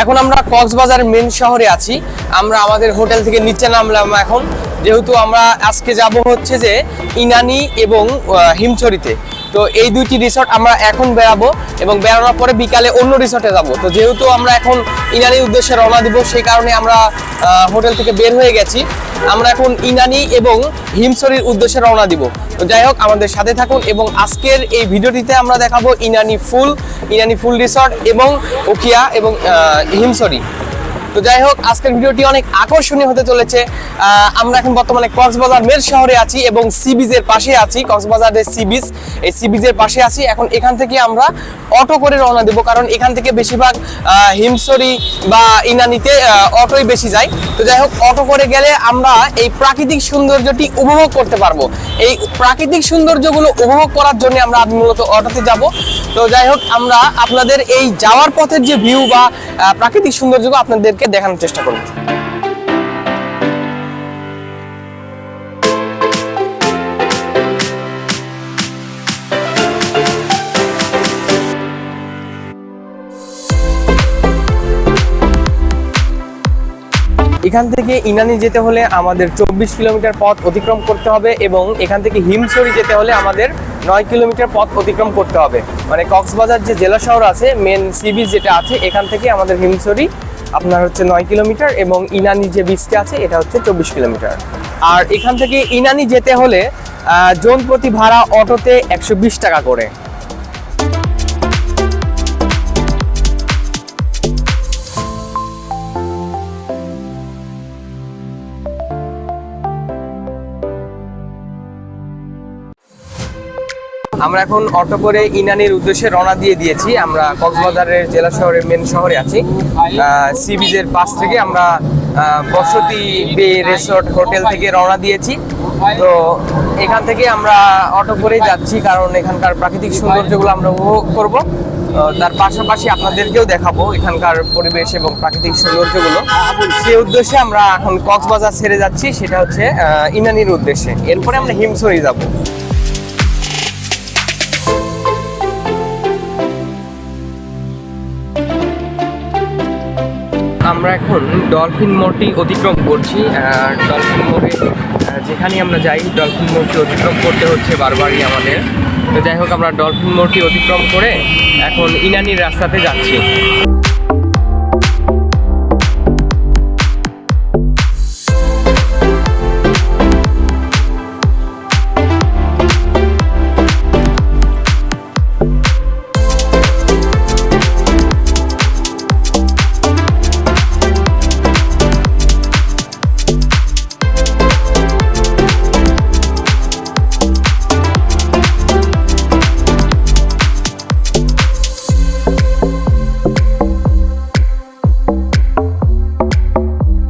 এখন আমরা কক্সবাজার মেন শহরে আছি। আমরা আমাদের হোটেল থেকে নিচে নামলাম এখন, যেহেতু আমরা আজকে যাব হচ্ছে যে ইনানি এবং হিমছড়িতে। তো এই দুইটি রিসর্ট আমরা এখন বেরাবো এবং বেরানোর পরে বিকালে অন্য রিসর্টে যাব। তো যেহেতু আমরা এখন ইনানির উদ্দেশ্যে রওনা দিব, সেই কারণে আমরা হোটেল থেকে বের হয়ে গেছি। আমরা এখন ইনানি এবং হিমছড়ির উদ্দেশ্যে রওনা দিব। তো যাই হোক, আমাদের সাথে থাকুন এবং আজকের এই ভিডিওটিতে আমরা দেখাবো ইনানি ফুল রিসর্ট এবং উখিয়া এবং হিমছড়ি। তো যাই হোক, আজকের ভিডিওটি অনেক আকর্ষণীয় হতে চলেছে। আমরা এখন বর্তমানে কক্সবাজার মেন শহরে আছি এবং সি বিচের পাশে আছি। কক্সবাজারের সি বিচ, এই সি বিচের পাশে আছি। এখন এখান থেকে আমরা অটো করে রওনা দেব, কারণ এখান থেকে বেশিরভাগ হিমছড়ি বা ইনানিতে অটোই বেশি যায়। তো যাই হোক, অটো করে গেলে আমরা এই প্রাকৃতিক সৌন্দর্যটি উপভোগ করতে পারবো। এই প্রাকৃতিক সৌন্দর্যগুলো উপভোগ করার জন্য আমরা মূলত অটোতে যাব। তো যাই হোক, আমরা আপনাদের এই যাওয়ার পথের যে ভিউ বা প্রাকৃতিক সৌন্দর্যগুলো আপনাদেরকে দেখানোর চেষ্টা করব। এখান থেকে ইনানি যেতে হলে আমাদের 24 কিলোমিটার পথ অতিক্রম করতে হবে এবং এখান থেকে হিমছড়ি যেতে হলে আমাদের 9 কিলোমিটার পথ অতিক্রম করতে হবে। মানে কক্সবাজার যে জেলা শহর আছে, মেন সি বিচ যেটা আছে, এখান থেকে আমাদের হিমছড়ি আপনার হচ্ছে 9 কিলোমিটার এবং ইনানি যে বিচটা আছে এটা হচ্ছে 24 কিলোমিটার। আর এখান থেকে ইনানি যেতে হলে জন প্রতি ভাড়া অটোতে 120 টাকা করে। আমরা এখন অটো করে ইনানির উদ্দেশ্যে রওনা দিয়ে দিয়েছি। আমরা কক্সবাজারের জেলা শহরের মেন শহরে আছি। সি বিচের পাশ থেকে আমরা বসতি বে রিসোর্ট হোটেল থেকে রওনা দিয়েছি। তো এখান থেকে আমরা অটো করেই যাচ্ছি, কারণ এখানকার প্রাকৃতিক সৌন্দর্যগুলো আমরা উপভোগ করব। তার পাশাপাশি আপনাদেরকেও দেখাবো এখানকার পরিবেশ এবং প্রাকৃতিক সৌন্দর্যগুলো। সেই উদ্দেশ্যে আমরা এখন কক্সবাজার ছেড়ে যাচ্ছি, সেটা হচ্ছে ইনানির উদ্দেশ্যে। এরপরে আমরা হিমছড়ি যাব। আমরা এখন ডলফিন মোড়টি অতিক্রম করছি। ডলফিন মোড়ে যেখানে আমরা যাই, ডলফিন মোড়টি অতিক্রম করতে হচ্ছে বারবারই আমাদের। তো যাই হোক, আমরা ডলফিন মোড়টি অতিক্রম করে এখন ইনানির রাস্তাতে যাচ্ছি।